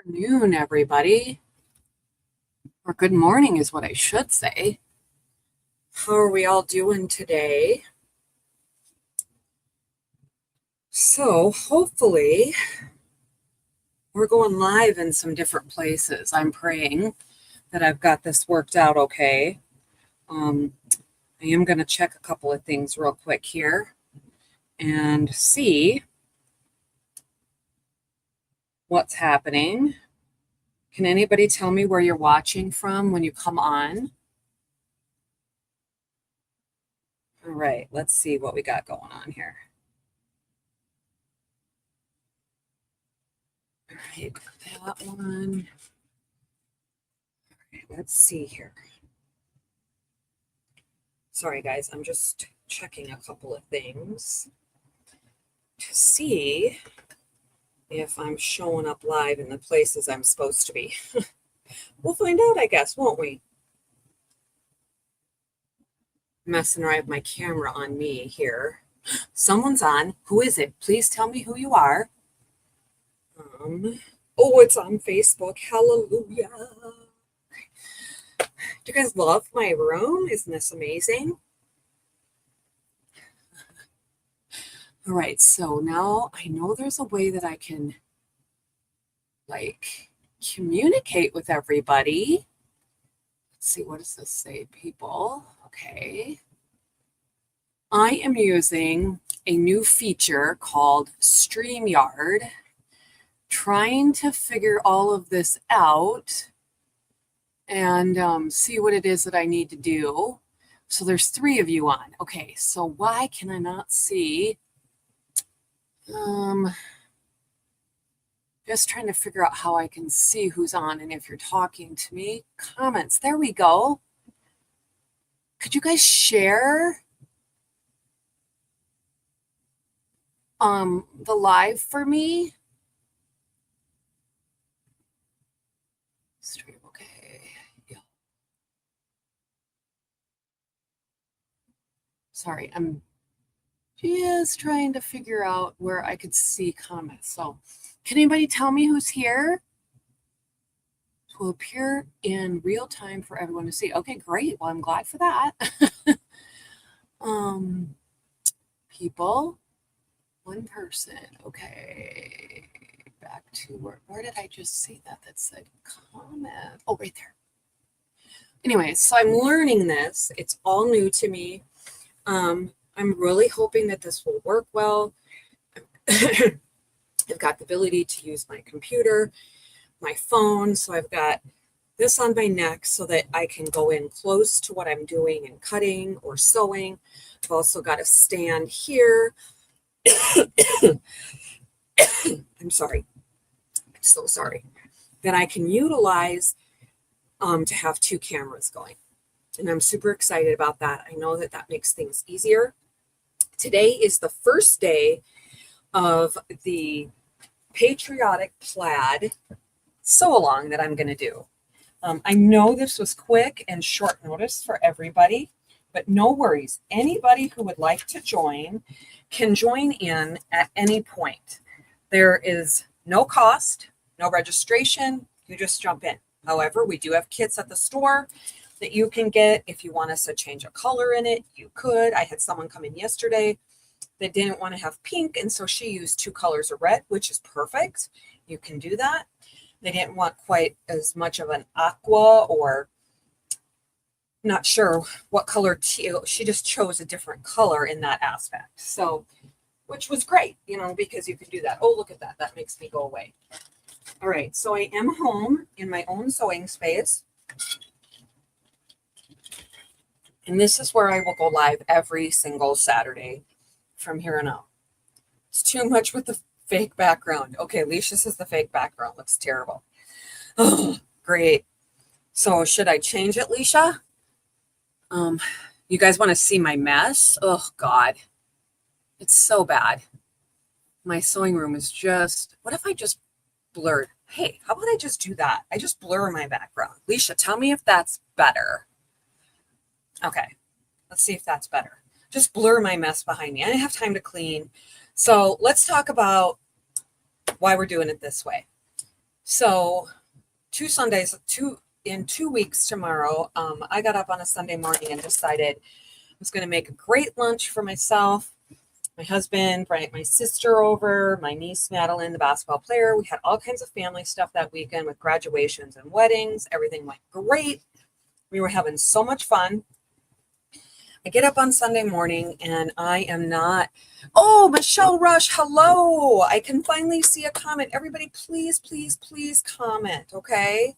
Afternoon, everybody. Or good morning is what I should say. How are we all doing today? So, hopefully, we're going live in some different places. I'm praying that I've got this worked out okay. I am going to check a couple of things real quick here and see what's happening. Can anybody tell me where you're watching from when you come on? All right, let's see what we got going on here. All right, that one. All right, let's see here. Sorry, guys, I'm just checking a couple of things to see if I'm showing up live in the places I'm supposed to be. We'll find out, I guess, won't we? Messing around with my camera on me here. Someone's on. Who is it? Please tell me who you are. Oh, it's on Facebook. Hallelujah. Do you guys love my room? Isn't this amazing? All right, so now I know there's a way that I can communicate with everybody. Let's see, what does this say, people? Okay. I am using a new feature called StreamYard, trying to figure all of this out and see what it is that I need to do. So there's 3 of you on. Okay, so why can I not see? Just trying to figure out how I can see who's on and if you're talking to me. Comments, there we go. Could you guys share the live for me? Stream, okay. Yeah. Sorry, I'm just trying to figure out where I could see comments. So, can anybody tell me who's here? It will appear in real time for everyone to see. Okay, great. Well, I'm glad for that. People, 1 person. Okay, back to where did I just see that said comment? Oh, right there. Anyway, so I'm learning this. It's all new to me. I'm really hoping that this will work well. I've got the ability to use my computer, my phone. So I've got this on my neck so that I can go in close to what I'm doing and cutting or sewing. I've also got a stand here. I'm sorry. I'm so sorry. That I can utilize to have 2 cameras going. And I'm super excited about that. I know that makes things easier. Today is the first day of the patriotic plaid sew along that I'm going to do. I know this was quick and short notice for everybody, but no worries. Anybody who would like to join can join in at any point. There is no cost, no registration. You just jump in. However, we do have kits at the store that you can get. If you want us to change a color in it, you could. I had someone come in yesterday that didn't want to have pink, and so she used 2 colors of red, which is perfect. You can do that. They didn't want quite as much of an aqua, or not sure what color teal. She just chose a different color in that aspect. So, which was great, because you can do that. Oh, look at that. That makes me go away. All right, so I am home in my own sewing space. And this is where I will go live every single Saturday from here on out. It's too much with the fake background. Okay, Alicia says the fake background looks terrible. Oh, great. So should I change it, Alicia? You guys want to see my mess? Oh, God. It's so bad. My sewing room is just, what if I just blurred? Hey, how about I just do that? I just blur my background. Alicia, tell me if that's better. Okay, let's see if that's better. Just blur my mess behind me. I didn't have time to clean. So let's talk about why we're doing it this way. So in 2 weeks tomorrow, I got up on a Sunday morning and decided I was going to make a great lunch for myself, my husband, my sister over, my niece Madeline, the basketball player. We had all kinds of family stuff that weekend with graduations and weddings. Everything went great. We were having so much fun. I get up on Sunday morning and I am not. Oh, Michelle Rush, hello. I can finally see a comment. Everybody, please, please, please comment, okay?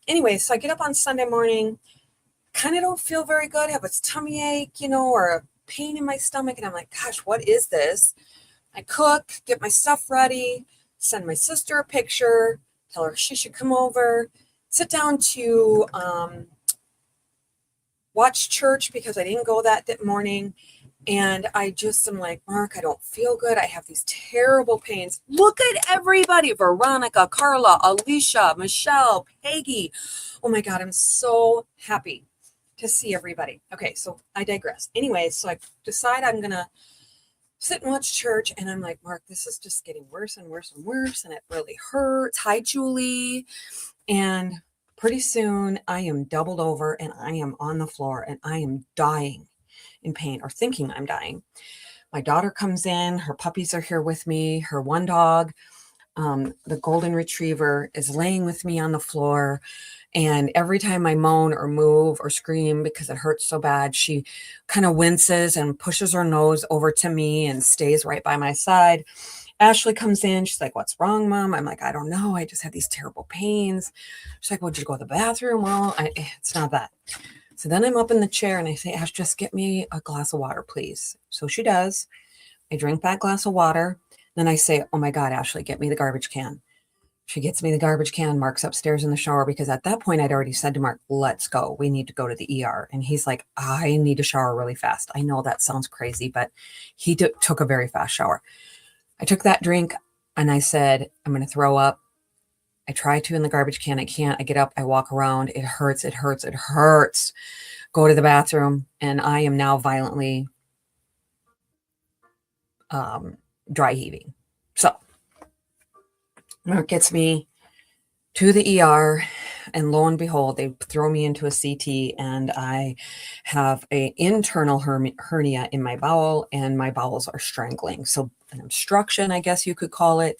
Anyway, so I get up on Sunday morning, kind of don't feel very good. I have a tummy ache, or a pain in my stomach. And I'm like, gosh, what is this? I cook, get my stuff ready, send my sister a picture, tell her she should come over, sit down to watch church because I didn't go that morning. And I just am like, Mark, I don't feel good. I have these terrible pains. Look at everybody. Veronica, Carla, Alicia, Michelle, Peggy. Oh my God, I'm so happy to see everybody. Okay, so I digress. Anyway, so I decide I'm going to sit and watch church. And I'm like, Mark, this is just getting worse and worse and worse. And it really hurts. Hi, Julie. And pretty soon I am doubled over and I am on the floor and I am dying in pain or thinking I'm dying. My daughter comes in, her puppies are here with me, her one dog, the golden retriever, is laying with me on the floor. And every time I moan or move or scream because it hurts so bad, she kind of winces and pushes her nose over to me and stays right by my side. Ashley comes in. She's like, what's wrong, Mom? I'm like, I don't know. I just have these terrible pains. She's like, well, did you go to the bathroom? Well, it's not that. So then I'm up in the chair and I say, Ash, just get me a glass of water, please. So she does. I drink that glass of water. Then I say, oh my God, Ashley, get me the garbage can. She gets me the garbage can. Mark's upstairs in the shower because at that point I'd already said to Mark, let's go. We need to go to the ER. And he's like, I need to shower really fast. I know that sounds crazy, but he took a very fast shower. I took that drink and I said, I'm going to throw up. I try to in the garbage can. I can't. I get up. I walk around. It hurts. It hurts. It hurts. Go to the bathroom. And I am now violently dry heaving. So Mark gets me to the ER. And lo and behold, they throw me into a CT and I have an internal hernia in my bowel and my bowels are strangling. So an obstruction, I guess you could call it.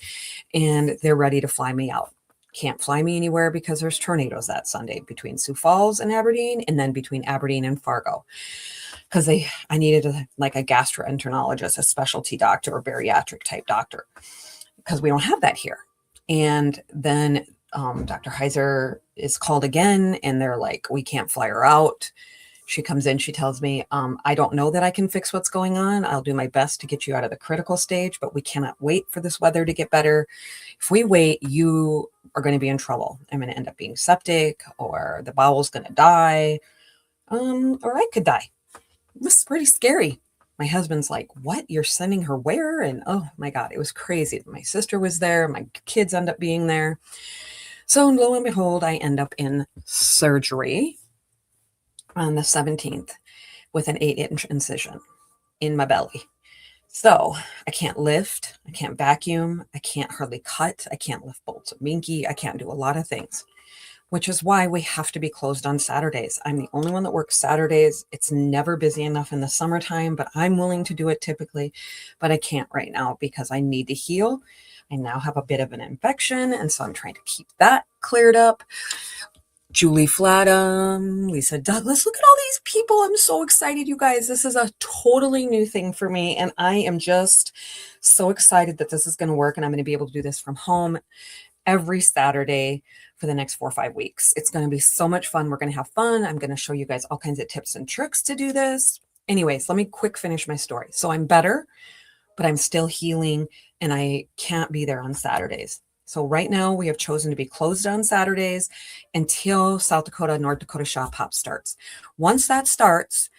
And they're ready to fly me out. Can't fly me anywhere because there's tornadoes that Sunday between Sioux Falls and Aberdeen, and then between Aberdeen and Fargo. Because I needed a gastroenterologist, a specialty doctor or bariatric type doctor, because we don't have that here. And then Dr. Heiser is called again, and they're like, we can't fly her out. She comes in, she tells me, I don't know that I can fix what's going on. I'll do my best to get you out of the critical stage, but we cannot wait for this weather to get better. If we wait, you are going to be in trouble. I'm going to end up being septic, or the bowel's going to die, or I could die. It was pretty scary. My husband's like, what? You're sending her where? And oh my God, it was crazy. My sister was there. My kids end up being there. So lo and behold, I end up in surgery on the 17th with an 8-inch incision in my belly. So I can't lift, I can't vacuum, I can't hardly cut, I can't lift bolts of minky, I can't do a lot of things, which is why we have to be closed on Saturdays. I'm the only one that works Saturdays. It's never busy enough in the summertime, but I'm willing to do it typically, but I can't right now because I need to heal. I now have a bit of an infection, and so I'm trying to keep that cleared up. Julie Flatham, Lisa Douglas. Look at all these people. I'm so excited, you guys. This is a totally new thing for me, and I am just so excited that this is going to work, and I'm going to be able to do this from home every Saturday for the next 4 or 5 weeks. It's going to be so much fun. We're going to have fun. I'm going to show you guys all kinds of tips and tricks to do this. Anyways, let me quick finish my story. So I'm better, but I'm still healing, and I can't be there on Saturdays. So right now we have chosen to be closed on Saturdays until South Dakota, North Dakota Shop Hop starts. Once that starts,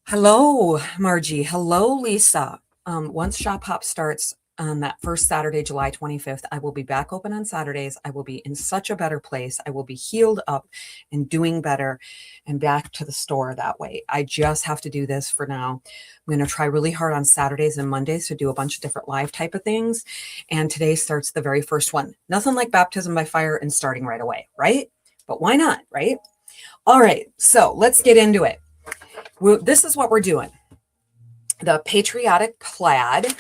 hello, Margie. Hello, Lisa. Once Shop Hop starts, on that first Saturday, July 25th. I will be back open on Saturdays. I will be in such a better place. I will be healed up and doing better and back to the store that way. I just have to do this for now. I'm going to try really hard on Saturdays and Mondays to do a bunch of different live type of things. And today starts the very first one. Nothing like baptism by fire and starting right away, right? But why not, right? All right, so let's get into it. This is what we're doing. The Patriotic Plaid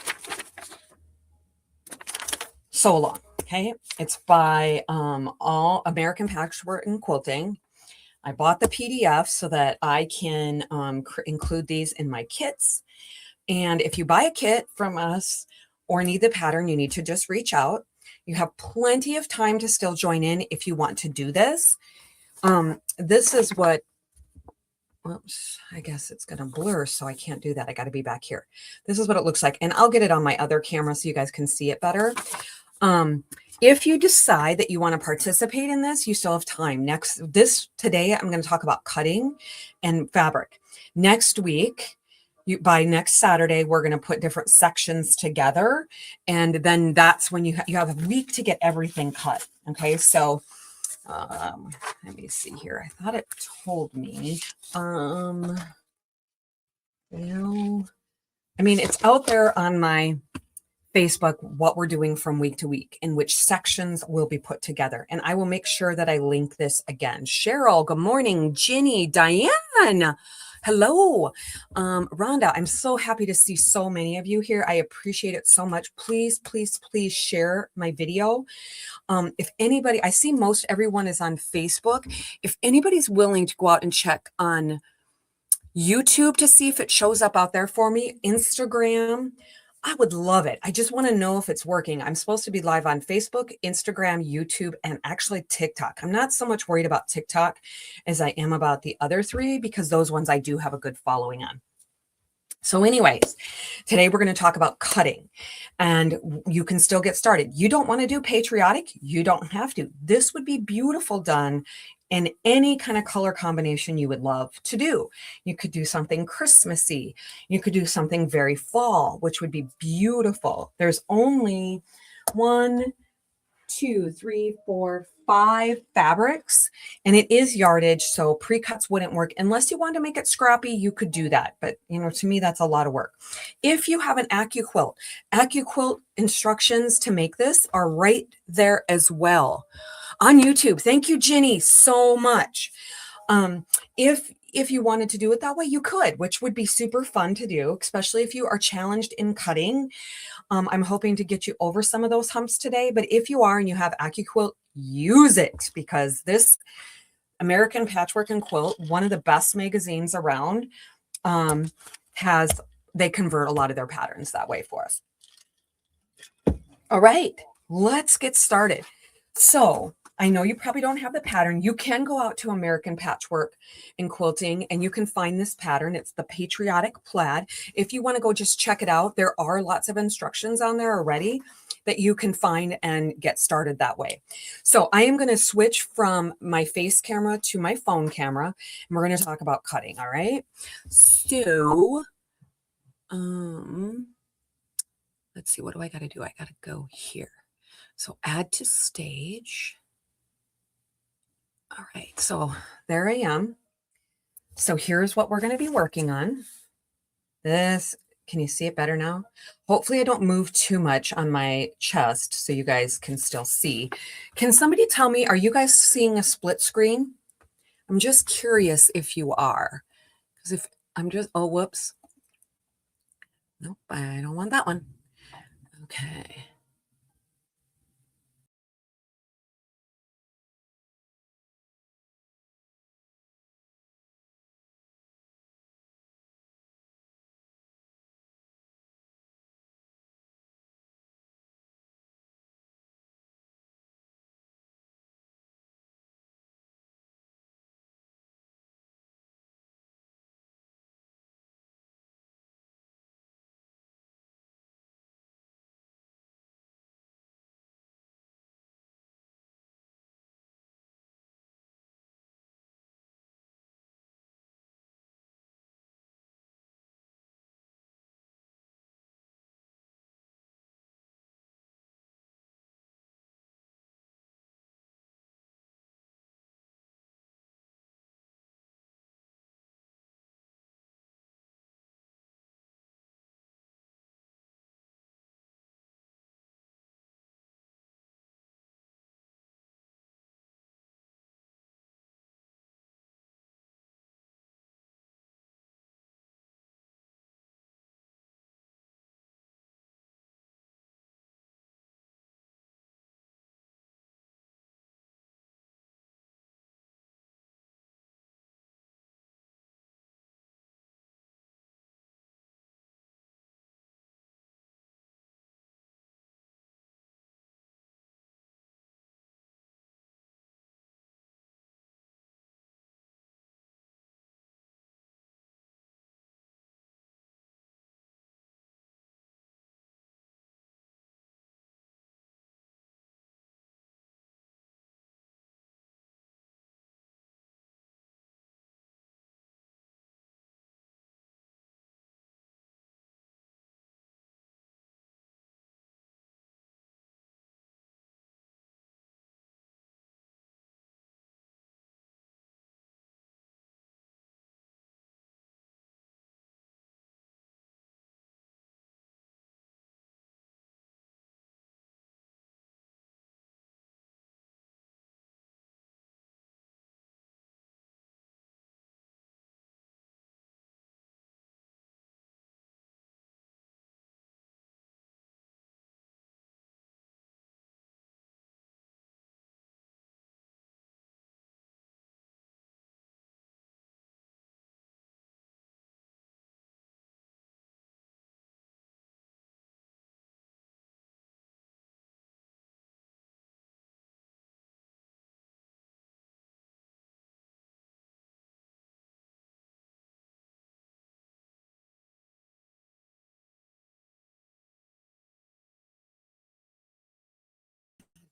Sew Along, okay? It's by All American Patchwork and Quilting. I bought the PDF so that I can include these in my kits. And if you buy a kit from us or need the pattern, you need to just reach out. You have plenty of time to still join in if you want to do this. This is what, oops, I guess it's going to blur, so I can't do that. I got to be back here. This is what it looks like. And I'll get it on my other camera so you guys can see it better. If you decide that you want to participate in this, you still have time. Today, I'm going to talk about cutting and fabric. Next week, by next Saturday, we're going to put different sections together. And then that's when you have a week to get everything cut. Okay, so let me see here. I thought it told me. Well, I mean, it's out there on my Facebook, what we're doing from week to week and which sections will be put together. And I will make sure that I link this again. Cheryl, good morning. Ginny, Diane, hello. Rhonda, I'm so happy to see so many of you here. I appreciate it so much. Please, please, please share my video. If anybody, I see most everyone is on Facebook. If anybody's willing to go out and check on YouTube to see if it shows up out there for me, Instagram, I would love it. I just want to know if it's working. I'm supposed to be live on Facebook, Instagram, YouTube, and actually TikTok. I'm not so much worried about TikTok as I am about the other three because those ones I do have a good following on. So anyways, today we're going to talk about cutting and you can still get started. You don't want to do patriotic. You don't have to. This would be beautiful done in any kind of color combination you would love to do. You could do something Christmassy. You could do something very fall, which would be beautiful. There's only 1, 2, 3, 4, 5 fabrics, and it is yardage, so pre-cuts wouldn't work unless you want to make it scrappy. You could do that, but to me that's a lot of work. If you have an AccuQuilt instructions to make this are right there as well on YouTube. Thank you, Ginny, so much. If you wanted to do it that way, you could, which would be super fun to do, especially if you are challenged in cutting. I'm hoping to get you over some of those humps today, but if you are and you have AccuQuilt, use it because this American Patchwork and Quilt, one of the best magazines around, they convert a lot of their patterns that way for us. All right, let's get started. So I know you probably don't have the pattern. You can go out to American Patchwork and Quilting and you can find this pattern. It's the Patriotic Plaid. If you want to go just check it out, there are lots of instructions on there already that you can find and get started that way. So I am going to switch from my face camera to my phone camera and we're going to talk about cutting. All right. So, let's see, what do I got to do? I got to go here. So add to stage. All right, so there I am. So here's what we're going to be working on. This, can you see it better now? Hopefully I don't move too much on my chest so you guys can still see. Can somebody tell me, are you guys seeing a split screen? I'm just curious if you are. Because if I'm just, oh, whoops. Nope, I don't want that one. Okay.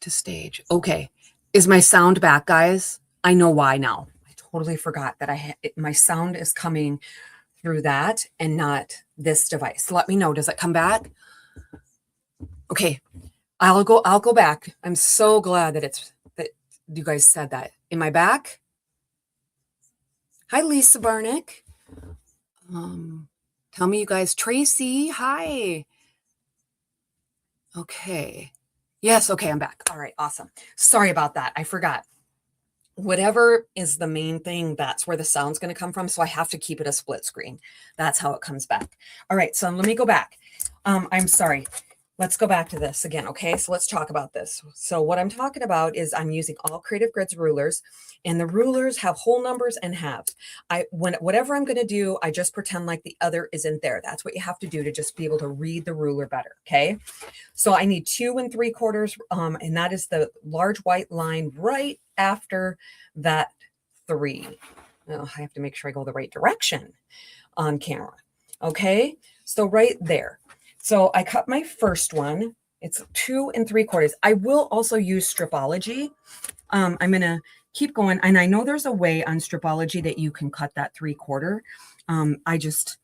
to stage. Okay. Is my sound back, guys? I know why now. I totally forgot that my sound is coming through that and not this device. Let me know. Does it come back? Okay. I'll go back. I'm so glad that you guys said that. Am I back? Hi, Lisa Barnick. Tell me, you guys. Tracy, hi. Okay. Yes, okay, I'm back. All right, awesome. Sorry about that. I forgot. Whatever is the main thing, that's where the sound's going to come from. So I have to keep it a split screen. That's how it comes back. All right, so let me go back. I'm sorry. Let's go back to this again, okay? So let's talk about this. So what I'm talking about is I'm using all Creative Grids rulers, and the rulers have whole numbers and halves. Whatever I'm going to do, I just pretend like the other isn't there. That's what you have to do to just be able to read the ruler better, okay? So I need 2 3/4, and that is the large white line right after that 3. Oh, I have to make sure I go the right direction on camera, okay? So right there. So I cut my first one. It's 2 3/4. I will also use Stripology. I'm going to keep going. And I know there's a way on Stripology that you can cut that 3/4. I just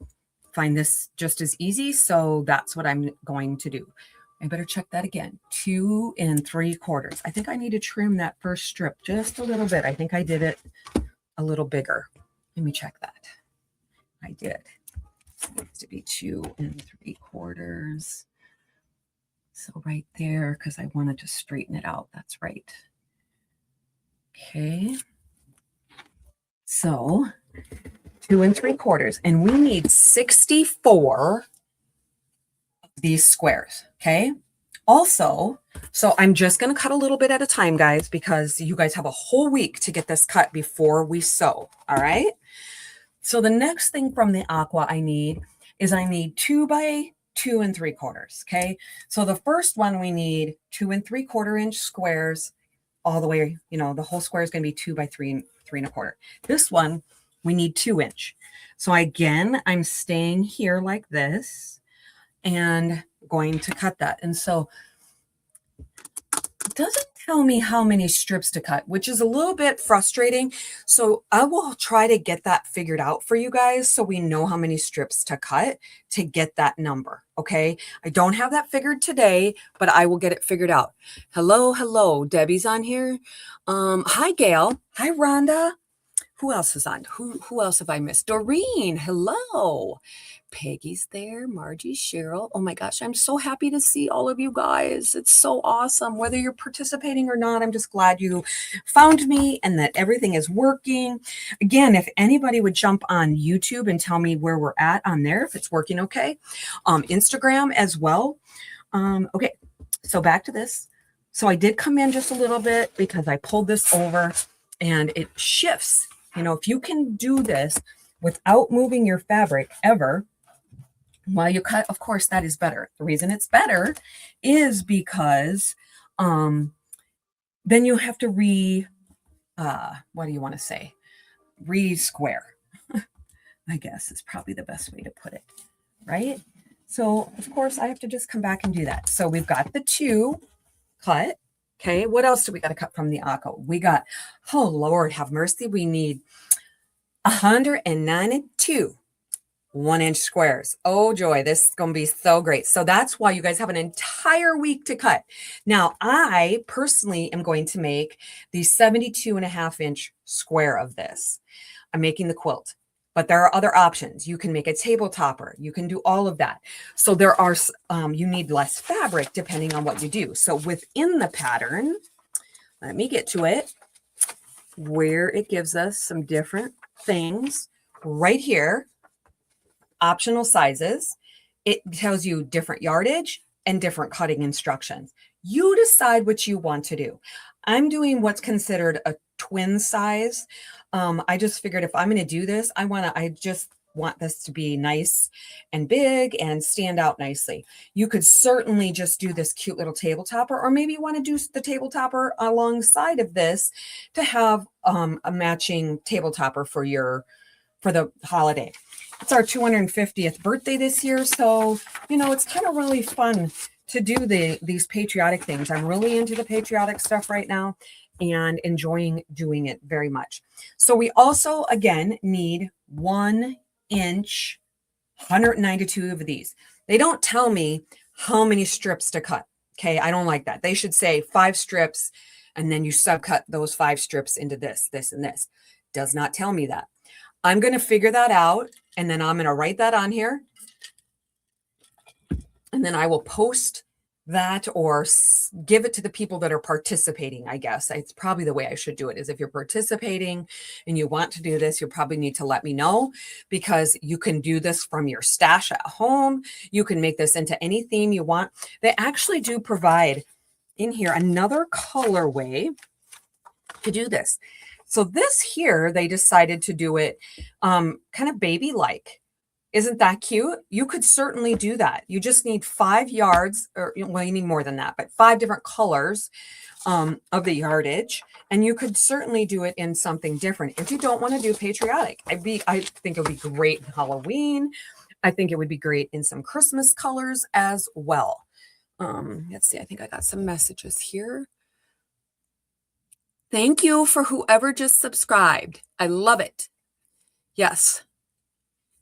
find this just as easy. So that's what I'm going to do. I better check that again. 2 3/4. I think I need to trim that first strip just a little bit. I think I did it a little bigger. Let me check that. I did. It needs to be 2 3/4. So right there, because I wanted to straighten it out. That's right. Okay. So 2 3/4. And we need 64 of these squares. Okay. Also, so I'm just going to cut a little bit at a time, guys, because you guys have a whole week to get this cut before we sew. All right. So the next thing from the aqua I need 2 by 2 3/4. Okay. So the first one we need 2 3/4 inch squares all the way, the whole square is going to be 2 by 3 1/4. This one we need 2 inch. So again, I'm staying here like this and going to cut that. And so it doesn't tell me how many strips to cut, which is a little bit frustrating. So I will try to get that figured out for you guys so we know how many strips to cut to get that number. Okay. I don't have that figured today, but I will get it figured out. Hello. Debbie's on here. Hi, Gail. Hi, Rhonda. Who else is on? Who else have I missed? Doreen. Hello. Peggy's there. Margie, Cheryl. Oh my gosh, I'm so happy to see all of you guys. It's so awesome. Whether you're participating or not, I'm just glad you found me and that everything is working. Again, if anybody would jump on YouTube and tell me where we're at on there, if it's working okay. Instagram as well. Okay, so back to this. So I did come in just a little bit because I pulled this over and it shifts. If you can do this without moving your fabric ever, while you cut, of course, that is better. The reason it's better is because then you have to what do you want to say? Re-square, I guess is probably the best way to put it, right? So, of course, I have to just come back and do that. So we've got the 2 cut. Okay, what else do we got to cut from the aqua? We got, oh, Lord, have mercy. We need 192 1-inch squares. Oh, joy. This is going to be so great. So that's why you guys have an entire week to cut. Now, I personally am going to make the 72.5-inch square of this. I'm making the quilt. But there are other options. You can make a table topper. You can do all of that. So there are, you need less fabric depending on what you do. So within the pattern, let me get to it, where it gives us some different things right here, optional sizes. It tells you different yardage and different cutting instructions. You decide what you want to do. I'm doing what's considered a twin size. I just figured if I'm going to do this, I just want this to be nice and big and stand out nicely. You could certainly just do this cute little table topper, or maybe you want to do the table topper alongside of this to have a matching table topper for the holiday. It's our 250th birthday this year. So, it's kind of really fun to do these patriotic things. I'm really into the patriotic stuff right now and enjoying doing it very much. So we also, again, need 1 inch, 192 of these. They don't tell me how many strips to cut. Okay, I don't like that. They should say 5 strips, and then you subcut those 5 strips into this, this, and this. Does not tell me that. I'm going to figure that out, and then I'm going to write that on here. And then I will post that or give it to the people that are participating, I guess. It's probably the way I should do it, is if you're participating and you want to do this, you probably need to let me know, because you can do this from your stash at home. You can make this into any theme you want. They actually do provide in here another colorway to do this. So this here, they decided to do it kind of baby-like. Isn't that cute? You could certainly do that. You just need 5 yards, or well, you need more than that, but 5 different colors of the yardage. And you could certainly do it in something different. If you don't want to do patriotic, I think it would be great in Halloween. I think it would be great in some Christmas colors as well. Let's see. I think I got some messages here. Thank you for whoever just subscribed. I love it. Yes.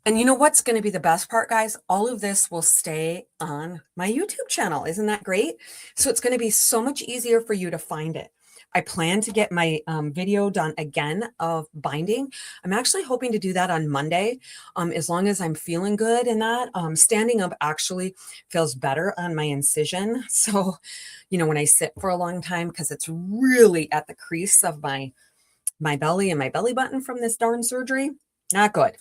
And you know what's going to be the best part, guys? All of this will stay on my YouTube channel. Isn't that great? So it's going to be so much easier for you to find it. I plan to get my video done again of binding. I'm actually hoping to do that on Monday, as long as I'm feeling good in that. Standing up actually feels better on my incision. So, you know, when I sit for a long time, because it's really at the crease of my belly and my belly button from this darn surgery, not good.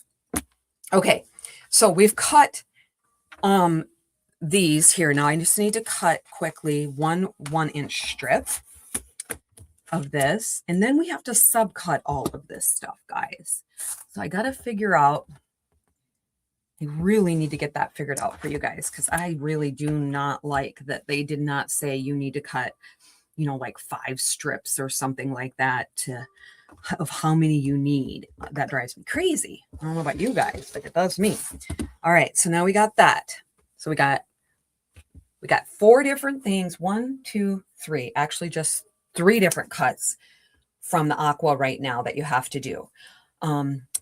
Okay, so we've cut these here. Now I just need to cut quickly one 1-inch strip of this, and then we have to subcut all of this stuff, guys. So I got to figure out, I really need to get that figured out for you guys, because I really do not like that they did not say you need to cut, you know, like 5 strips or something like that of how many you need. That drives me crazy. I don't know about you guys, but it does me. All right, so now we got that. So we got 4 different things. 1, 2, 3. Actually, just 3 different cuts from the aqua right now that you have to do.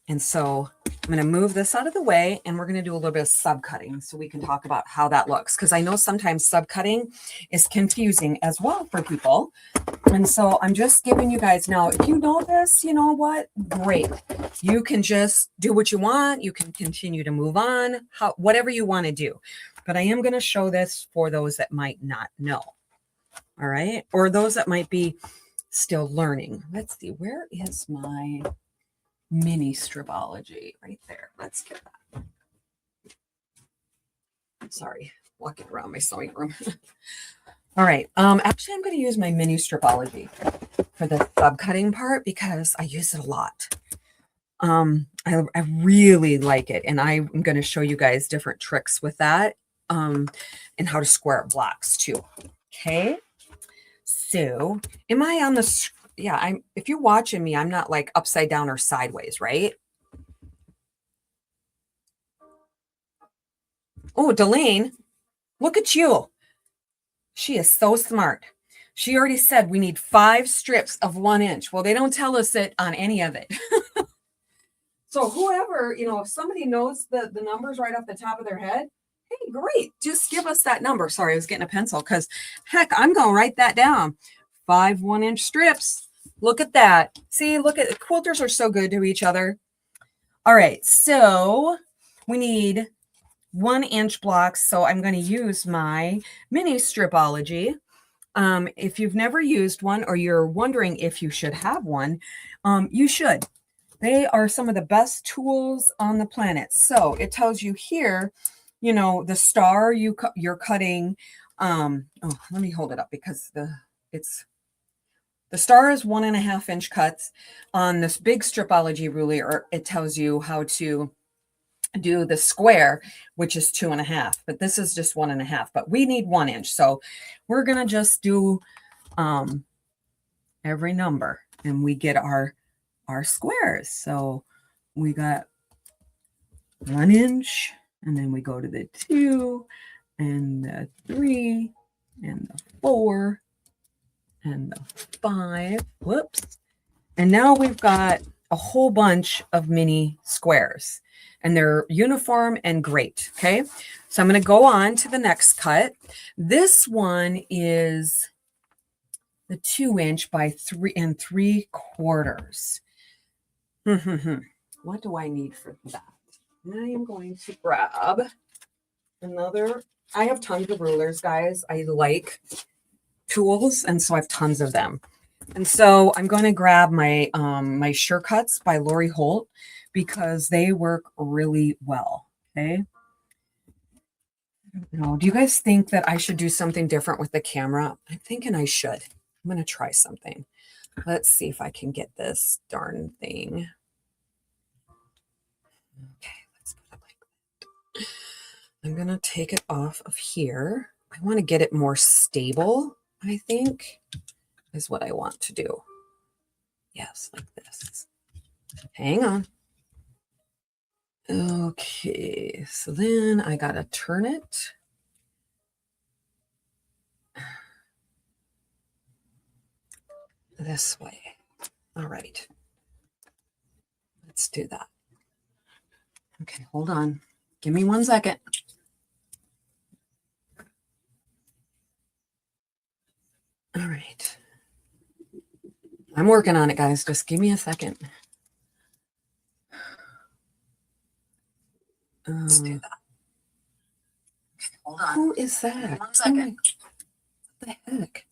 And so I'm going to move this out of the way, and we're going to do a little bit of subcutting so we can talk about how that looks, because I know sometimes subcutting is confusing as well for people. And so I'm just giving you guys, now, if you know this, you know what? Great. You can just do what you want. You can continue to move on, whatever you want to do. But I am going to show this for those that might not know. All right. Or those that might be still learning. Let's see. Where is my mini stripology? Right there. Let's get that. Sorry, walking around my sewing room. All right. Actually, I'm going to use my mini stripology for the subcutting part because I use it a lot. I really like it, and I'm going to show you guys different tricks with that, and how to square up blocks too. Okay. So, am I on the? Yeah, if you're watching me, I'm not like upside down or sideways, right? Oh, Delane, look at you. She is so smart. She already said we need 5 strips of 1 inch. Well, they don't tell us it on any of it. So whoever, you know, if somebody knows the numbers right off the top of their head, hey, great. Just give us that number. Sorry, I was getting a pencil because, heck, I'm going to write that down. 5 1-inch strips. Look at that. See, look at, quilters are so good to each other. All right, so we need 1-inch blocks. So I'm going to use my mini stripology. If you've never used one, or you're wondering if you should have one, you should. They are some of the best tools on the planet. So it tells you here, you know, the star you're cutting. Oh, let me hold it up because the star is 1.5-inch cuts. On this big stripology ruler, it tells you how to do the square, which is 2.5, but this is just 1.5, but we need 1 inch. So we're going to just do every number, and we get our squares. So we got 1 inch, and then we go to the 2, and the 3 and the 4 and the 5. Whoops. And now we've got a whole bunch of mini squares and they're uniform and great. Okay. So I'm going to go on to the next cut. This one is the 2" by 3 3/4. What do I need for that? I am going to grab another. I have tons of rulers, guys. I like tools, and so I have tons of them. And so I'm going to grab my my Sure Cuts by Lori Holt because they work really well. Okay. Do you guys think that I should do something different with the camera? I'm thinking I should. I'm going to try something. Let's see if I can get this darn thing. Okay, let's put it like that. I'm going to take it off of here. I want to get it more stable, I think, is what I want to do. Yes, like this. Hang on. Okay, so then I got to turn it. This way. All right. Let's do that. Okay, hold on. Give me 1 second. All right. I'm working on it, guys. Just give me a second. Let's do that. Hold on. Who is that? 1 second. What the heck?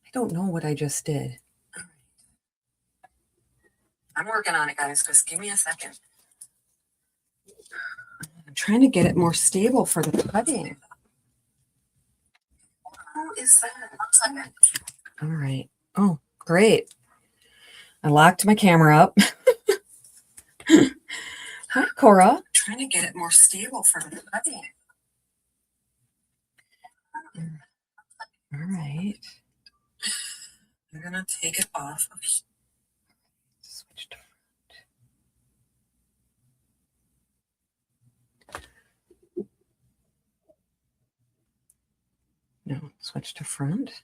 I don't know what I just did. I'm working on it, guys. Just give me a second. I'm trying to get it more stable for the cutting. Who is that? 1 second. All right. Oh, great. I locked my camera up. Hi, Cora. I'm trying to get it more stable for the cutting. All right. I'm going to take it off of here. Switch to front. No, switch to front.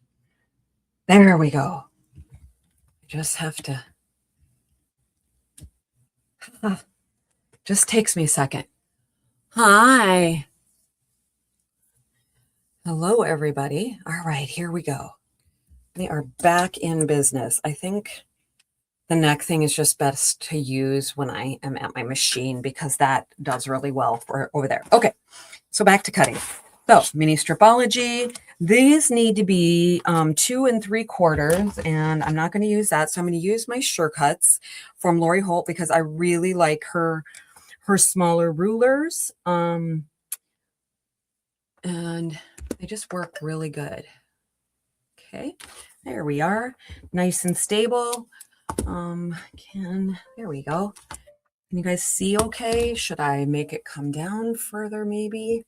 There we go. I just have to. Just takes me a second. Hi. Hello, everybody. All right, here we go. We are back in business. I think the neck thing is just best to use when I am at my machine because that does really well for over there. Okay, so back to cutting. So mini stripology. These need to be 2 3/4, and I'm not going to use that. So I'm going to use my Sure Cuts from Lori Holt because I really like her smaller rulers. And they just work really good. Okay, there we are. Nice and stable. There we go. Can you guys see okay? Should I make it come down further maybe?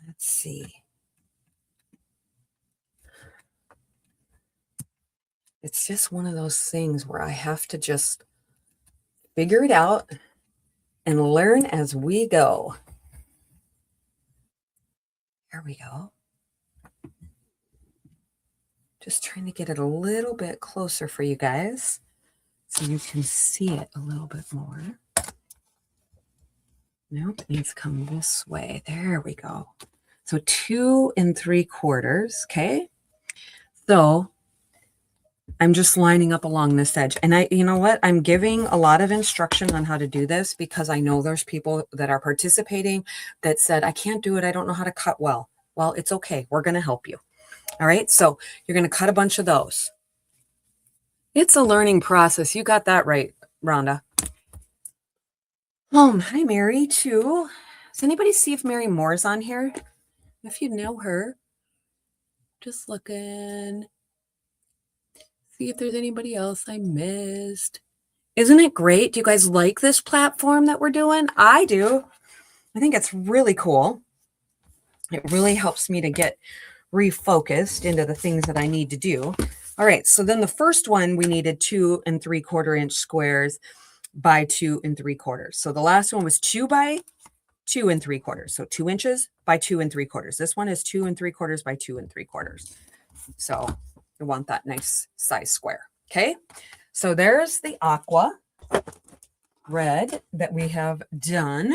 Let's see. It's just one of those things where I have to just figure it out and learn as we go. There we go. Just trying to get it a little bit closer for you guys so you can see it a little bit more. Nope, it needs to come this way. There we go. So 2 3/4, okay? So I'm just lining up along this edge. And you know what? I'm giving a lot of instruction on how to do this because I know there's people that are participating that said, I can't do it. I don't know how to cut well. Well, it's okay. We're going to help you. All right. So you're going to cut a bunch of those. It's a learning process. You got that right, Rhonda. Hi, Mary, too. Does anybody see if Mary Moore's on here? If you know her, just looking. See if there's anybody else I missed. Isn't it great? Do you guys like this platform that we're doing? I do. I think it's really cool. It really helps me to get refocused into the things that I need to do. All right, so then the first one, we needed 2 3/4 inch squares by 2 3/4. So the last one was 2 by 2 3/4. So 2 inches by 2 3/4. This one is 2 3/4 by 2 3/4. So you want that nice size square. Okay. So there's the aqua red that we have done.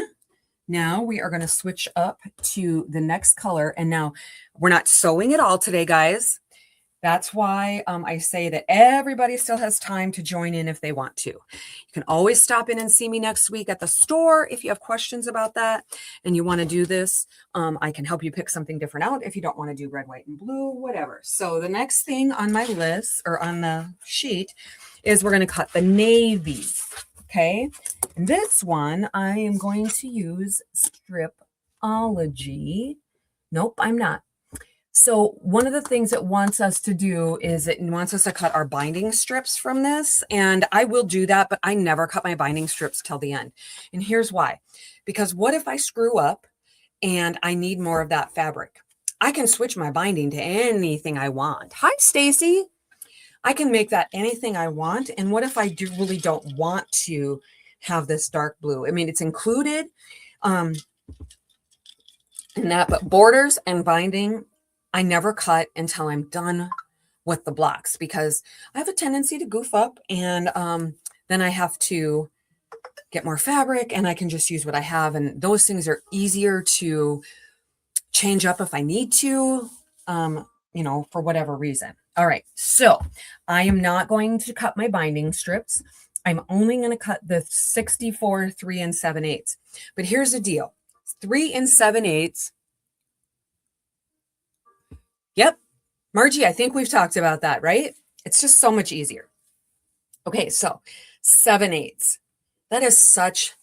Now we are going to switch up to the next color. And now we're not sewing it all today, guys. That's why I say that everybody still has time to join in if they want to. You can always stop in and see me next week at the store if you have questions about that and you want to do this. I can help you pick something different out if you don't want to do red, white, and blue, whatever. So the next thing on my list or on the sheet is we're going to cut the navy. Okay. And this one, I am going to use Stripology. Nope, I'm not. So one of the things it wants us to do is it wants us to cut our binding strips from this. And I will do that, but I never cut my binding strips till the end. And here's why. Because what if I screw up and I need more of that fabric? I can switch my binding to anything I want. Hi, Stacy. I can make that anything I want. And what if I really don't want to have this dark blue? I mean, it's included in that, but borders and binding, I never cut until I'm done with the blocks because I have a tendency to goof up and then I have to get more fabric and I can just use what I have. And those things are easier to change up if I need to, you know, for whatever reason. All right. So I am not going to cut my binding strips. I'm only going to cut the 64, 3 7/8. But here's the deal. 3 7/8. Yep. Margie, I think we've talked about that, right? It's just so much easier. Okay, so 7/8. That is such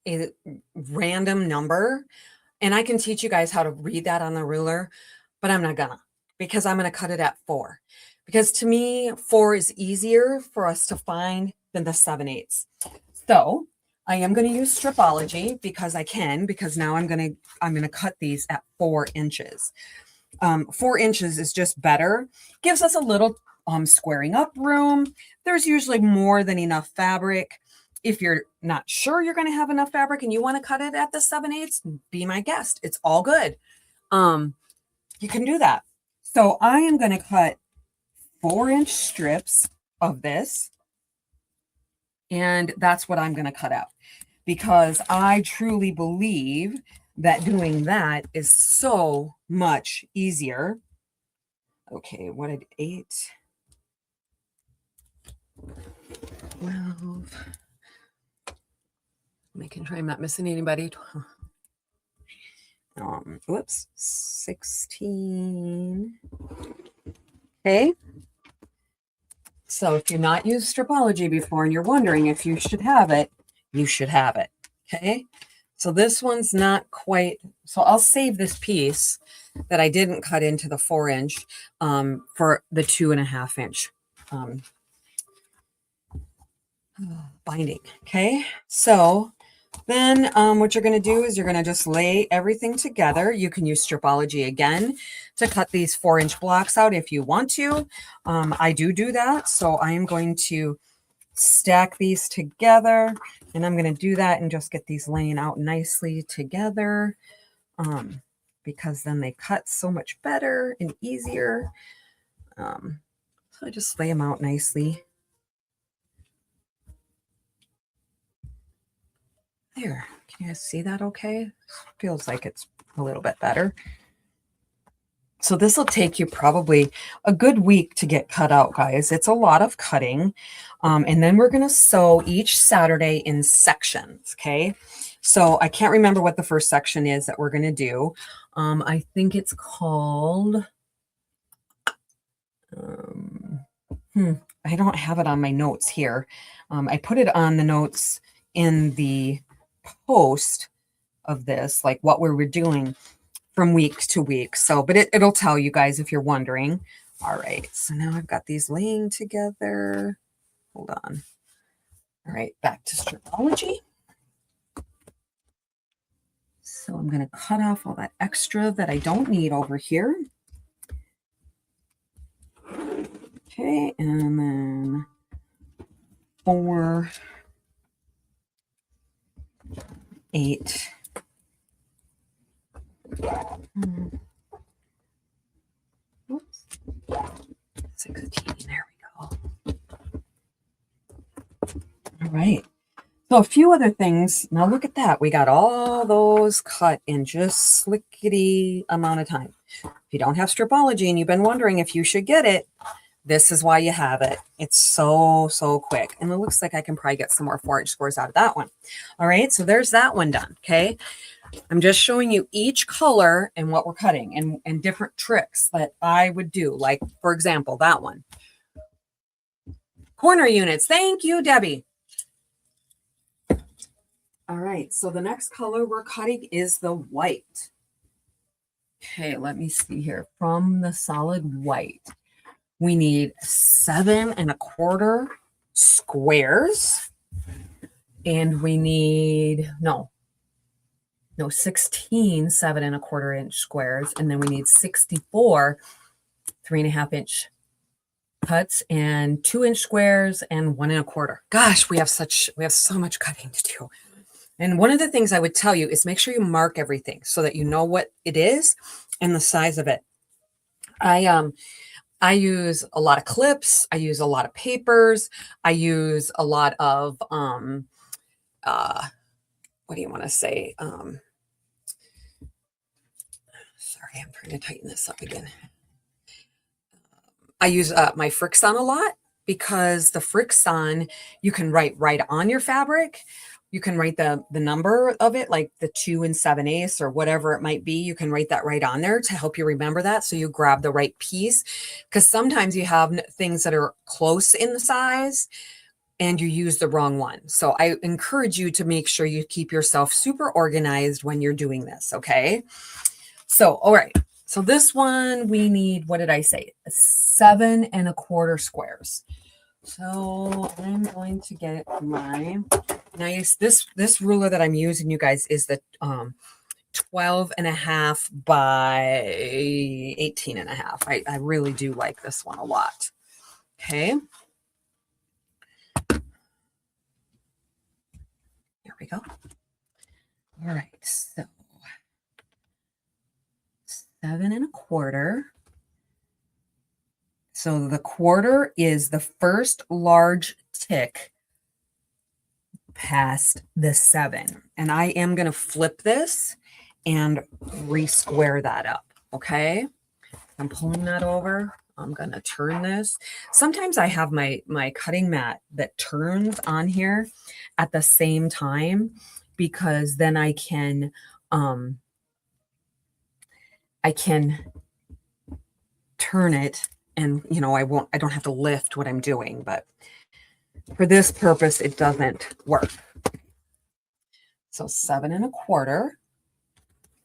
a random number. And I can teach you guys how to read that on the ruler, but I'm not gonna because I'm gonna cut it at 4. Because to me, 4 is easier for us to find than the 7/8. So I am going to use Stripology because I can, because now I'm going to cut these at 4 inches. 4 inches is just better. Gives us a little squaring up room. There's usually more than enough fabric. If you're not sure you're going to have enough fabric and you want to cut it at the 7/8, be my guest. It's all good. You can do that. So I am going to cut 4-inch strips of this. And that's what I'm going to cut out because I truly believe that doing that is so much easier. Okay, what did 8, 12, making sure I'm not missing anybody. Whoops, 16. Okay. So if you've not used Stripology before and you're wondering if you should have it, you should have it. Okay. So this one's not quite, so I'll save this piece that I didn't cut into the 4-inch for the 2.5-inch binding. Okay. So then what you're going to do is you're going to just lay everything together. You can use Stripology again to cut these 4-inch blocks out if you want to. I do that. So I am going to stack these together and I'm going to do that and just get these laying out nicely together because then they cut so much better and easier. So I just lay them out nicely. There, can you guys see that okay? Feels like it's a little bit better. So this will take you probably a good week to get cut out, guys. It's a lot of cutting. And then we're going to sew each Saturday in sections, okay? So I can't remember what the first section is that we're going to do. I think it's called... I don't have it on my notes here. I put it on the notes in the post of this, like what we were doing from week to week. So, but it'll tell you guys if you're wondering. All right. So now I've got these laying together. Hold on. All right. Back to Stripology. So I'm going to cut off all that extra that I don't need over here. Okay. And then 4, 8, Oops. 16, there we go. All right. So a few other things. Now look at that. We got all those cut in just slickety amount of time. If you don't have Stripology and you've been wondering if you should get it, this is why you have it. It's so, so quick. And it looks like I can probably get some more 4-inch squares out of that one. All right, so there's that one done, okay? I'm just showing you each color and what we're cutting and different tricks that I would do. Like, for example, that one. Corner units. Thank you, Debbie. All right, so the next color we're cutting is the white. Okay, let me see here. From the solid white, we need 7 1/4 squares. And we need, no, 16 7 1/4 inch squares. And then we need 64 3.5 inch cuts and 2-inch squares and 1 1/4. Gosh, we have so much cutting to do. And one of the things I would tell you is make sure you mark everything so that you know what it is and the size of it. I use a lot of clips. I use a lot of papers. I use a lot of what do you want to say? Sorry, I'm trying to tighten this up again. I use my Frixon a lot because the Frixon, you can write right on your fabric. You can write the number of it, like the 2 7/8 or whatever it might be. You can write that right on there to help you remember that. So you grab the right piece, because sometimes you have things that are close in the size and you use the wrong one. So I encourage you to make sure you keep yourself super organized when you're doing this. Okay. So, all right. So this one, we need, what did I say? 7 1/4 squares. So I'm going to get my nice, this ruler that I'm using, you guys, is the 12.5 by 18.5. I really do like this one a lot. Okay. Here we go. All right. So 7 1/4. So the quarter is the first large tick past the 7. And I am going to flip this and re-square that up. Okay. I'm pulling that over. I'm going to turn this. Sometimes I have my cutting mat that turns on here at the same time, because then I can turn it, and I don't have to lift what I'm doing, but for this purpose, it doesn't work. So 7 1/4,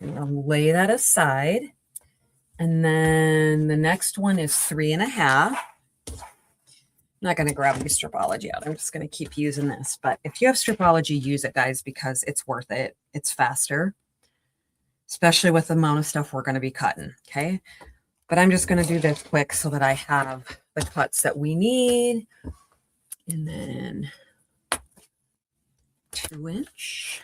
and I'll lay that aside. And then the next one is 3.5. I'm not going to grab my Stripology out. I'm just going to keep using this. But if you have Stripology, use it, guys, because it's worth it. It's faster, especially with the amount of stuff we're going to be cutting. Okay. But I'm just going to do this quick so that I have the cuts that we need. And then 2-inch.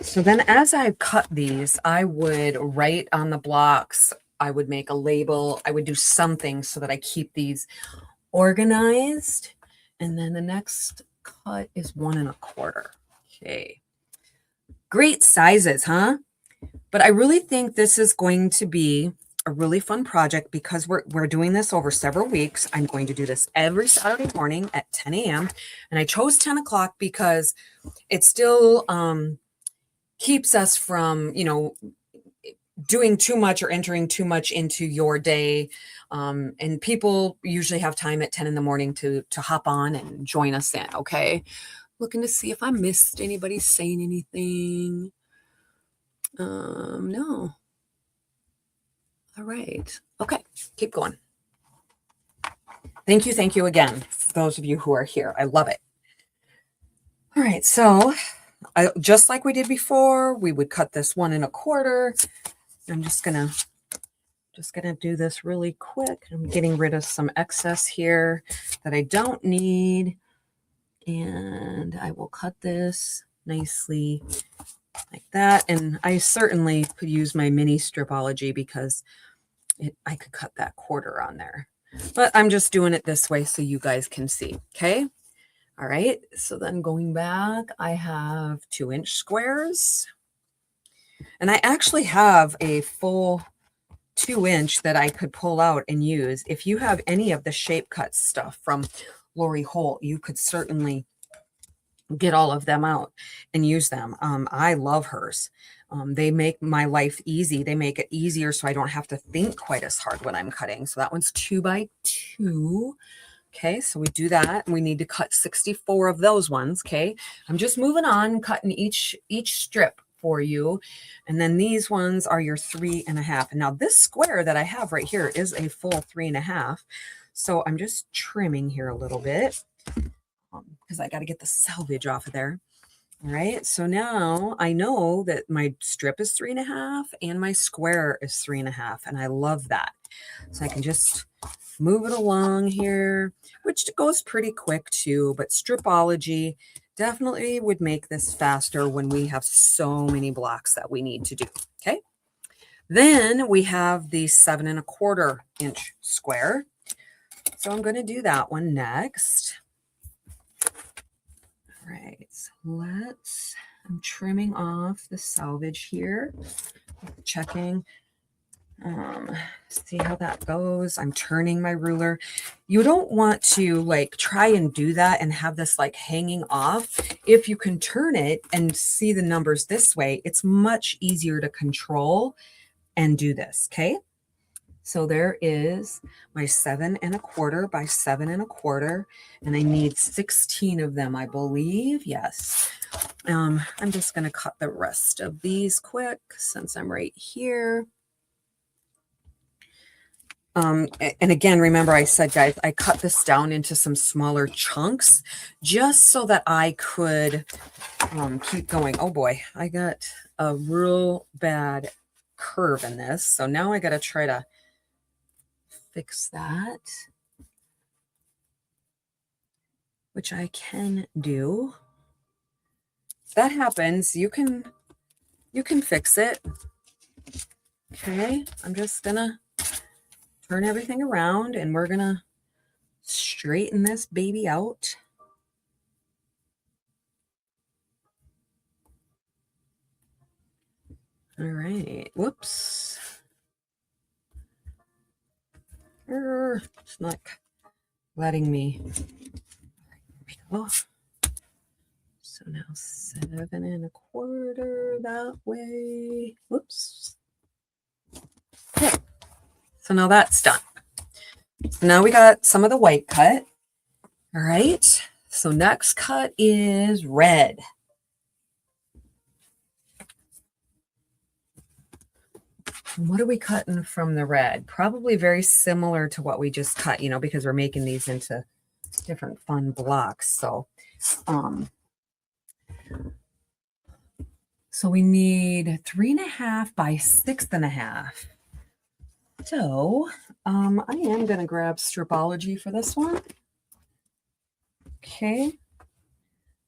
So then as I cut these, I would write on the blocks, I would make a label, I would do something so that I keep these organized. And then the next cut is 1 1/4. Okay. Great sizes, huh? But I really think this is going to be a really fun project because we're doing this over several weeks. I'm going to do this every Saturday morning at 10 a.m. And I chose 10 o'clock because it still keeps us from, doing too much or entering too much into your day. And people usually have time at 10 in the morning to hop on and join us in. Okay. Looking to see if I missed anybody saying anything. No. All right. Okay. Keep going. Thank you. Thank you again for those of you who are here. I love it. All right. So just like we did before, we would cut this 1 1/4. I'm just gonna do this really quick. I'm getting rid of some excess here that I don't need. And I will cut this nicely like that. And I certainly could use my mini stripology because I could cut that quarter on there. But I'm just doing it this way so you guys can see. Okay. All right. So then going back, I have 2-inch squares. And I actually have a full 2-inch that I could pull out and use. If you have any of the shape cut stuff from Lori Holt, you could certainly get all of them out and use them. I love hers. They make my life easy. They make it easier so I don't have to think quite as hard when I'm cutting. So that one's 2x2. Okay, so we do that. And we need to cut 64 of those ones. Okay, I'm just moving on, cutting each strip for you. And then these ones are your 3.5. And now this square that I have right here is a full 3.5. So I'm just trimming here a little bit because I got to get the selvage off of there. All right, so now I know that my strip is 3.5 and my square is 3.5, and I love that. So I can just move it along here, which goes pretty quick too, but stripology definitely would make this faster when we have so many blocks that we need to do. Okay, then we have the 7.25 inch square. So I'm going to do that one next. All right, so I'm trimming off the selvage here, checking, see how that goes. I'm turning my ruler. You don't want to like try and do that and have this like hanging off. If you can turn it and see the numbers this way, it's much easier to control and do this. Okay. So there is my 7.25 by 7.25, and I need 16 of them, I believe. Yes. I'm just going to cut the rest of these quick since I'm right here. And again, remember I said, guys, I cut this down into some smaller chunks just so that I could keep going. Oh boy, I got a real bad curve in this. So now I got to try to fix that, which I can do. If that happens, you can fix it. Okay, I'm just gonna turn everything around and we're gonna straighten this baby out. All right, whoops. It's not letting me. There we go. So now 7.25 that way. Whoops. Okay. So now that's done. So now we got some of the white cut. All right. So next cut is red. What are we cutting from the red? Probably very similar to what we just cut, you know, because we're making these into different fun blocks. So we need 3.5 by 6.5. So I am going to grab stripology for this one. Okay.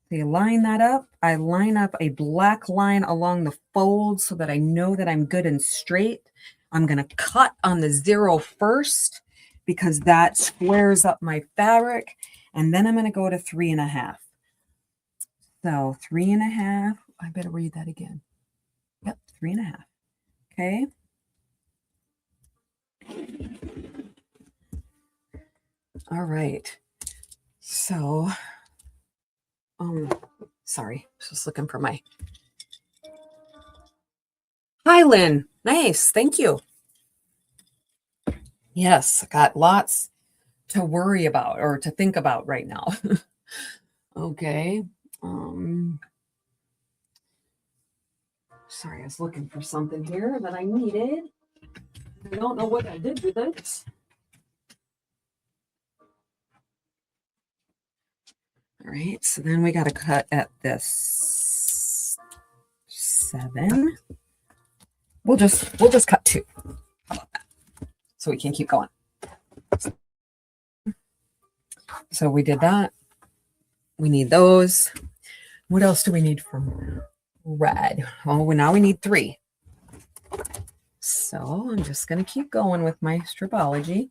So you line that up. I line up a black line along the fold so that I know that I'm good and straight. I'm going to cut on the 0 first because that squares up my fabric. And then I'm going to go to 3.5. So 3.5. I better read that again. Yep, 3.5. Okay. All right. So, sorry, just looking for my. Hi, Lynn. Nice. Thank you. Yes, got lots to worry about or to think about right now. Okay. Sorry, I was looking for something here that I needed. I don't know what I did with it. All right, so then we got to cut at this 7. We'll just cut 2. How about that? So we can keep going. So we did that. We need those. What else do we need from red? Oh, well, now we need 3. So I'm just going to keep going with my stripology.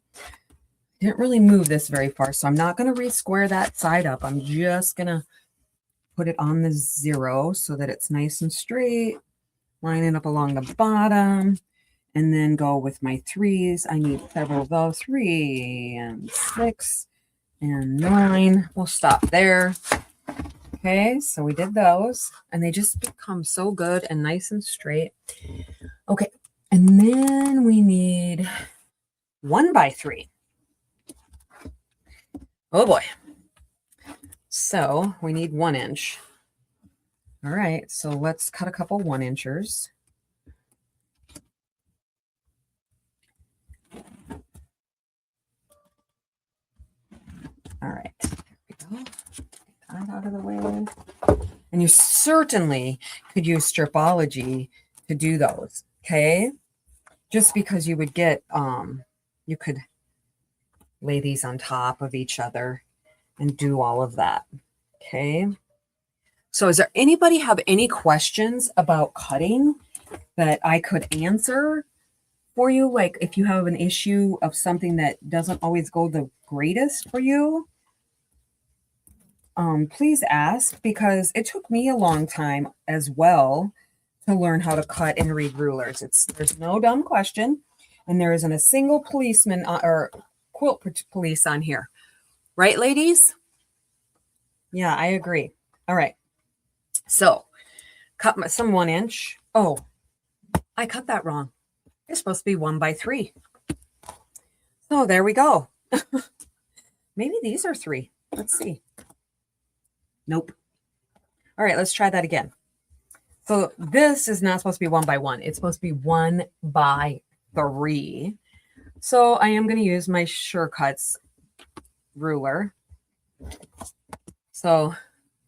Didn't really move this very far, so I'm not going to re-square that side up. I'm just going to put it on the 0 so that it's nice and straight. Line it up along the bottom, and then go with my 3s. I need several of those. 3 and 6 and 9. We'll stop there. Okay, so we did those, and they just become so good and nice and straight. Okay, and then we need 1 by 3. Oh boy. So we need 1 inch. All right, so let's cut a couple 1 inchers. All right, there we go. Get that out of the way. And you certainly could use stripology to do those, okay? Just because you would get, you could lay these on top of each other and do all of that, okay? So does anybody have any questions about cutting that I could answer for you? Like if you have an issue of something that doesn't always go the greatest for you, please ask, because it took me a long time as well to learn how to cut and read rulers. There's no dumb question, and there isn't a single policeman or quilt police on here. Right, ladies? Yeah, I agree. All right. So cut some 1 inch. Oh, I cut that wrong. It's supposed to be 1 by 3. So there we go. Maybe these are 3. Let's see. Nope. All right, let's try that again. So this is not supposed to be 1 by 1. It's supposed to be 1 by 3. So I am going to use my Surecuts ruler. So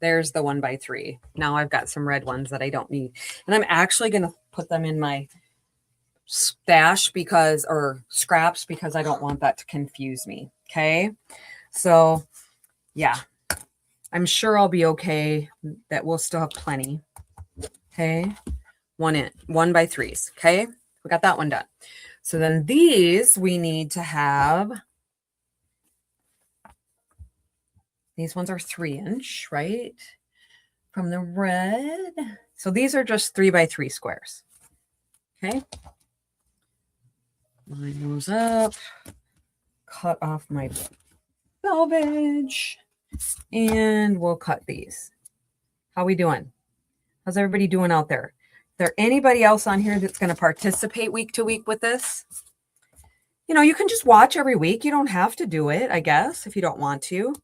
there's the 1 by 3. Now I've got some red ones that I don't need. And I'm actually going to put them in my stash or scraps, because I don't want that to confuse me. Okay. So yeah, I'm sure I'll be okay, that we'll still have plenty. Okay. 1 by 3s. Okay. We got that one done. So then these we need to have, these ones are 3 inch, right? From the red. So these are just 3 by 3 squares. Okay. Line those up, cut off my selvage, and we'll cut these. How we doing? How's everybody doing out there? Is there anybody else on here that's going to participate week to week with this? You know, you can just watch every week. You don't have to do it, I guess, if you don't want to.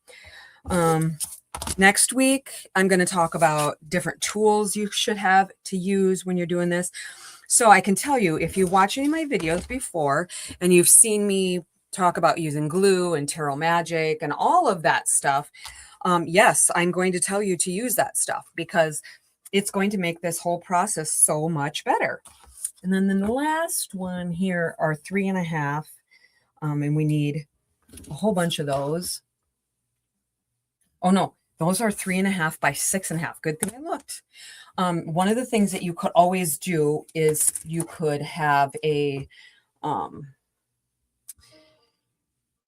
Next week, I'm going to talk about different tools you should have to use when you're doing this. So I can tell you, if you watch any of my videos before and you've seen me talk about using glue and Tarot Magic and all of that stuff, yes, I'm going to tell you to use that stuff, because it's going to make this whole process so much better. And then the last one here are 3.5, and we need a whole bunch of those. Oh no, those are 3.5 by 6.5. Good thing I looked. One of the things that you could always do is you could have a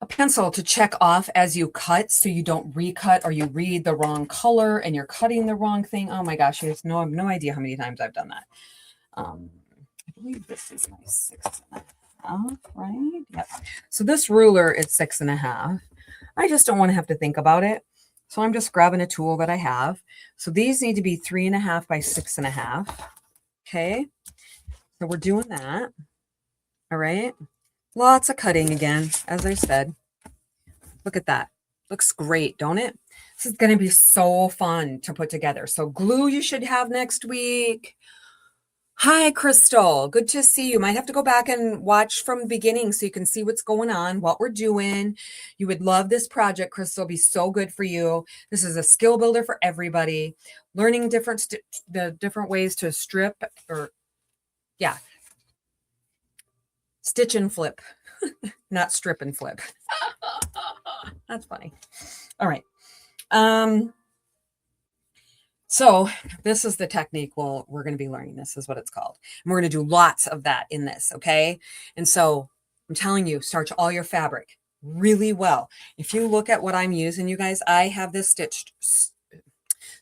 pencil to check off as you cut, so you don't recut or you read the wrong color and you're cutting the wrong thing. Oh my gosh, I have no idea how many times I've done that. I believe this is my 6.5, right? Yep. So this ruler is 6.5. I just don't want to have to think about it. So I'm just grabbing a tool that I have. So these need to be 3.5 by 6.5. Okay. So we're doing that. All right. Lots of cutting again, as I said. Look at that. Looks great, don't it? This is going to be so fun to put together. So glue you should have next week. Hi, Crystal. Good to see you. Might have to go back and watch from the beginning so you can see what's going on, what we're doing. You would love this project, Crystal. It'll be so good for you. This is a skill builder for everybody. Learning the different ways to strip, or yeah, stitch and flip, not strip and flip. That's funny. All right. So this is the technique we're going to be learning. This is what it's called. And we're going to do lots of that in this, okay? And so I'm telling you, starch all your fabric really well. If you look at what I'm using, you guys, I have this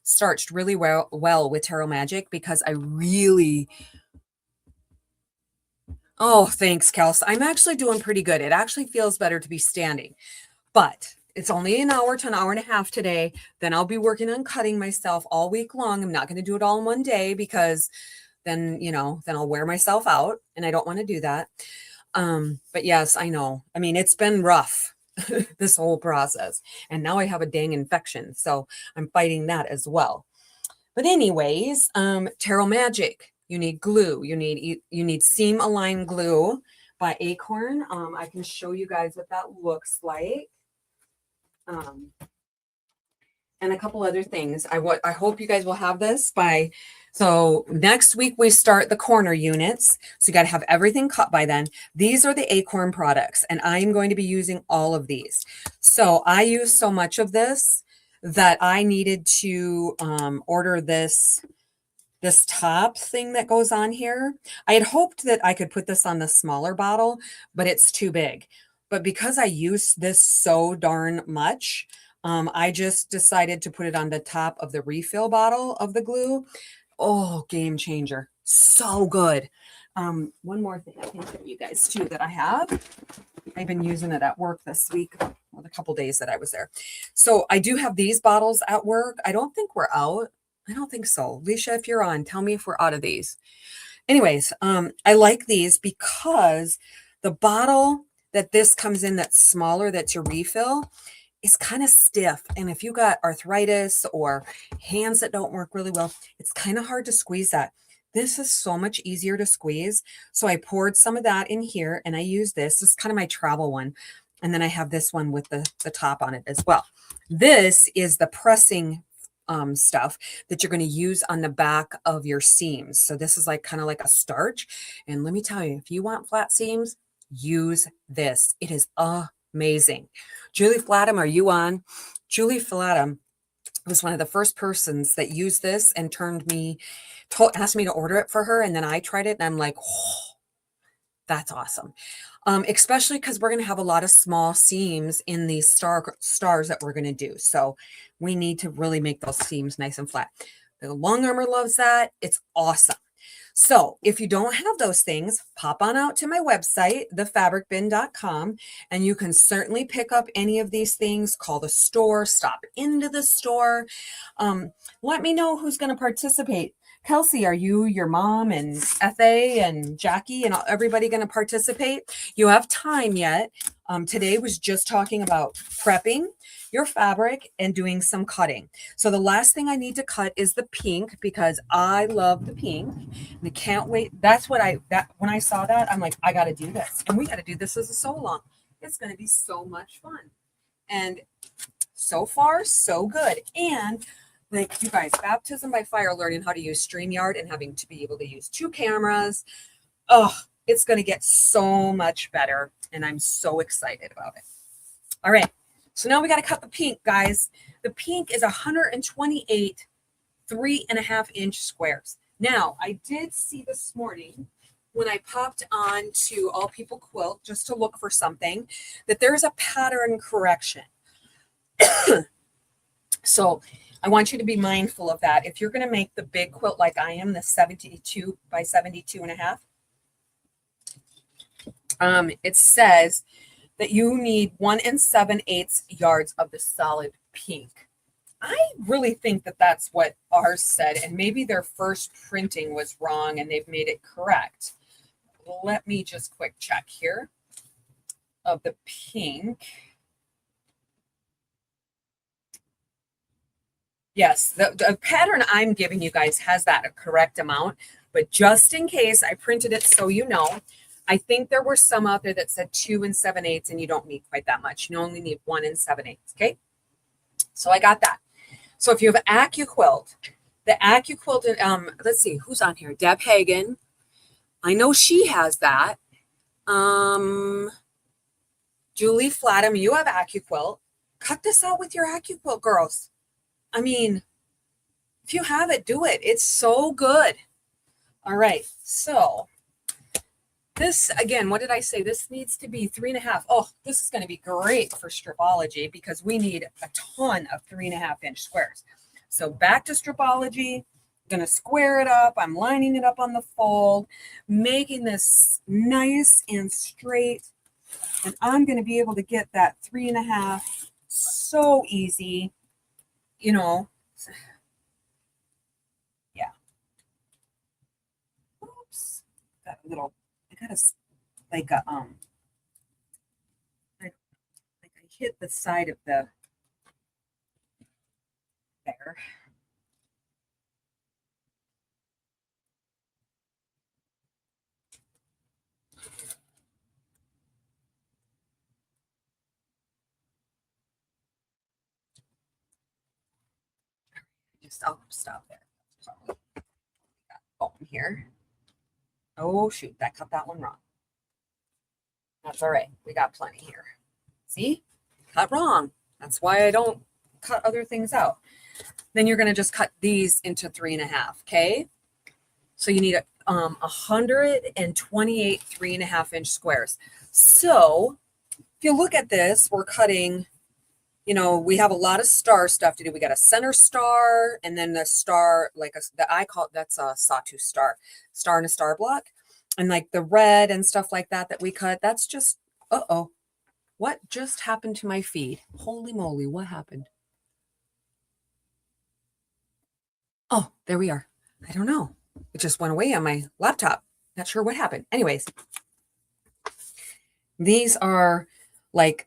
starched really well with Tarot Magic because I really, oh, thanks, Kels. I'm actually doing pretty good. It actually feels better to be standing. But it's only an hour to an hour and a half today. Then I'll be working on cutting myself all week long. I'm not going to do it all in one day because then, then I'll wear myself out and I don't want to do that. But yes, I know. I mean, it's been rough, this whole process. And now I have a dang infection. So I'm fighting that as well. But anyways, Tarot Magic. You need glue. You need seam aligned glue by Acorn. I can show you guys what that looks like. And a couple other things. I hope you guys will have this by, so next week we start the corner units. So you got to have everything cut by then. These are the Acorn products, and I am going to be using all of these. So I use so much of this that I needed to order this top thing that goes on here. I had hoped that I could put this on the smaller bottle, but it's too big. But because I use this so darn much, I just decided to put it on the top of the refill bottle of the glue. Oh, game changer. So good. One more thing I can show you guys too that I have. I've been using it at work this week, or the couple days that I was there. So I do have these bottles at work. I don't think we're out. I don't think so. Alicia, if you're on, tell me if we're out of these. Anyways, I like these because the bottle that this comes in that's smaller, that's your refill, is kind of stiff. And if you got arthritis or hands that don't work really well, it's kind of hard to squeeze that. This is so much easier to squeeze. So I poured some of that in here and I use this. This is kind of my travel one. And then I have this one with the top on it as well. This is the pressing stuff that you're going to use on the back of your seams. So this is like kind of like a starch. And let me tell you, if you want flat seams, use this. It is amazing. Julie Flatham, are you on? Julie Flatham was one of the first persons that used this and asked me to order it for her. And then I tried it and I'm like, oh, that's awesome. Especially because we're going to have a lot of small seams in these stars that we're going to do. So we need to really make those seams nice and flat. The long armor loves that. It's awesome. So if you don't have those things, pop on out to my website, thefabricbin.com, and you can certainly pick up any of these things. Call the store, stop into the store. Let me know who's going to participate. Kelsey, are you, your mom, and F.A. and Jackie and everybody going to participate? You have time yet. Today was just talking about prepping your fabric and doing some cutting. So the last thing I need to cut is the pink because I love the pink and I can't wait. That's what when I saw that, I'm like, I got to do this. And we got to do this as a sew along. It's going to be so much fun. And so far, so good. And like you guys, baptism by fire, learning how to use StreamYard and having to be able to use 2 cameras. Oh, it's going to get so much better. And I'm so excited about it. All right. So now we got to cut the pink, guys. The pink is 128 3.5-inch squares. Now, I did see this morning when I popped on to All People Quilt just to look for something that there's a pattern correction. So I want you to be mindful of that. If you're going to make the big quilt like I am, the 72 by 72.5, it says that you need 1 7/8 yards of the solid pink. I really think that that's what ours said, and maybe their first printing was wrong and they've made it correct. Let me just quick check here of the pink. Yes, the pattern I'm giving you guys has that correct amount, but just in case, I printed it so you know. I think there were some out there that said 2 7/8, and you don't need quite that much. You only need 1 7/8. Okay, so I got that. So if you have AccuQuilt, the AccuQuilt, let's see who's on here. Deb Hagen, I know she has that. Julie Flatham, you have AccuQuilt. Cut this out with your AccuQuilt, girls. I mean, If you have it, do it. It's so good. All right. So this, again, what did I say? This needs to be 3.5. Oh, this is going to be great for stripology because we need a ton of 3.5-inch squares. So back to stripology. Going to square it up. I'm lining it up on the fold, making this nice and straight. And I'm going to be able to get that 3.5 so easy, you know. Yeah. Oops. Got a little, I got a, like a, I hit the side of the, there. I'll stop there. Got bone here. Oh shoot, that cut that one wrong. That's all right. We got plenty here. See? Cut wrong. That's why I don't cut other things out. Then you're going to just cut these into 3.5. Okay. So you need 128 3.5-inch squares. So if you look at this, we're cutting, you know, we have a lot of star stuff to do. We got a center star and then the star, like that I call it, that's a sawtooth star and a star block. And like the red and stuff like that we cut, that's just, uh-oh, what just happened to my feed? Holy moly, what happened? Oh, there we are. I don't know. It just went away on my laptop. Not sure what happened. Anyways, these are like,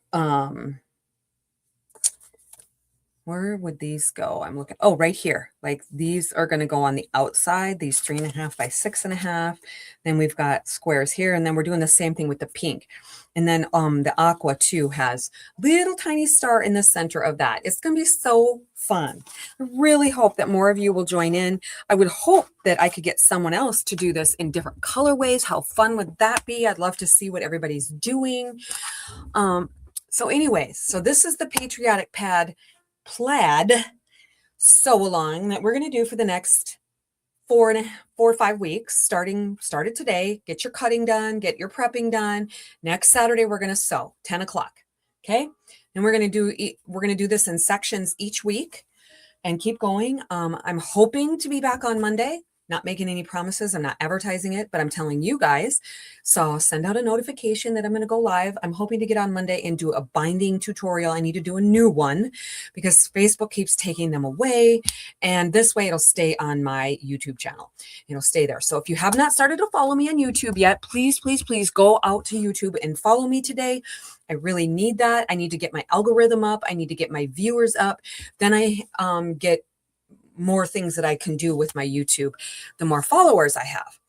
where would these go? I'm looking, oh, right here. Like these are going to go on the outside, these 3.5 by 6.5. Then we've got squares here. And then we're doing the same thing with the pink. And then the aqua too has little tiny star in the center of that. It's going to be so fun. I really hope that more of you will join in. I would hope that I could get someone else to do this in different colorways. How fun would that be? I'd love to see what everybody's doing. So anyways, so this is the Patriotic Pad plaid sew along that we're going to do for the next 4 or 5 weeks, started today. Get your cutting done, get your prepping done. Next Saturday, we're going to sew 10 o'clock. Okay. And we're going to do this in sections each week and keep going. I'm hoping to be back on Monday. Not making any promises. I'm not advertising it, but I'm telling you guys. So I'll send out a notification that I'm going to go live. I'm hoping to get on Monday and do a binding tutorial. I need to do a new one because Facebook keeps taking them away. And this way it'll stay on my YouTube channel. It'll stay there. So if you have not started to follow me on YouTube yet, please, please, please go out to YouTube and follow me today. I really need that. I need to get my algorithm up. I need to get my viewers up. Then I get more things that I can do with my YouTube, the more followers I have.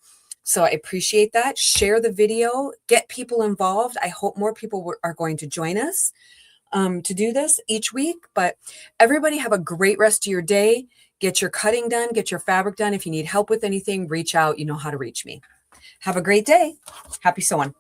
So I appreciate that. Share the video, get people involved. I hope more people are going to join us to do this each week. But everybody have a great rest of your day. Get your cutting done, get your fabric done. If you need help with anything, reach out. You know how to reach me. Have a great day. Happy sewing.